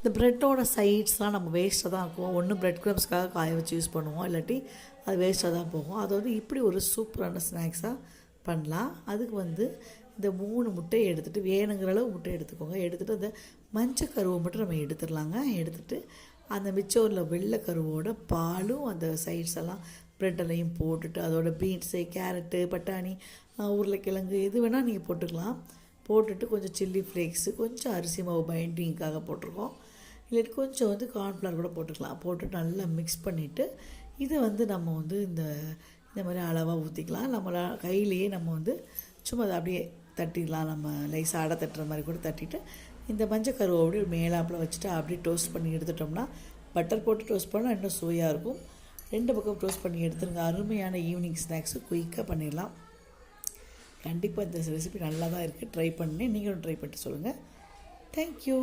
இந்த ப்ரெட்டோட சைட்ஸ்லாம் நம்ம வேஸ்ட்டாக தான் இருக்கும். ஒன்று ப்ரெட் க்ரம்ஸ்க்காக காய வச்சு யூஸ் பண்ணுவோம், இல்லாட்டி அது வேஸ்ட்டாக தான் போகும். அது வந்து இப்படி ஒரு சூப்பரான ஸ்நாக்ஸாக பண்ணலாம். அதுக்கு வந்து இந்த 3 முட்டையை எடுத்துகிட்டு வேணுங்கிற அளவு முட்டை எடுத்துக்கோங்க. எடுத்துகிட்டு அந்த மஞ்சள் கருவை மட்டும் நம்ம எடுத்துடலாங்க. எடுத்துகிட்டு அந்த மிச்சம் உள்ள வெள்ளை கருவோட பாலும் அந்த சைட்ஸ் எல்லாம் ப்ரெட்டெல்லையும் போட்டுட்டு அதோட பீன்ஸு, கேரட்டு, பட்டாணி, உருளைக்கிழங்கு எது வேணால் நீங்கள் போட்டுக்கலாம். போட்டுட்டு கொஞ்சம் சில்லி ஃப்ளேக்ஸு, கொஞ்சம் அரிசி மாவு பைண்டிங்காக போட்டிருக்கோம், இல்லாட்டி கொஞ்சம் வந்து கார்ன்ஃப்ளவர் கூட போட்டுக்கலாம். போட்டு நல்லா மிக்ஸ் பண்ணிவிட்டு இதை வந்து நம்ம வந்து இந்த மாதிரி அளவாக ஊற்றிக்கலாம். நம்மள கையிலேயே நம்ம வந்து சும்மா அதை அப்படியே தட்டிடலாம். நம்ம லைஸாக அடை தட்டுற மாதிரி கூட தட்டிட்டு இந்த மஞ்சள் கருவை அப்படியே மேலாப்பில் வச்சுட்டு அப்படியே டோஸ்ட் பண்ணி எடுத்துட்டோம்னா, பட்டர் போட்டு டோஸ்ட் பண்ணால் இன்னும் சுவையாக இருக்கும். 2 பக்கம் டோஸ்ட் பண்ணி எடுத்துருங்க. அருமையான ஈவினிங் ஸ்நாக்ஸு குயிக்காக பண்ணிடலாம். கண்டிப்பாக இந்த ரெசிபி நல்லா தான் இருக்குது. ட்ரை பண்ணி நீங்களும் ட்ரை பண்ணிட்டு சொல்லுங்கள். தேங்க்யூ.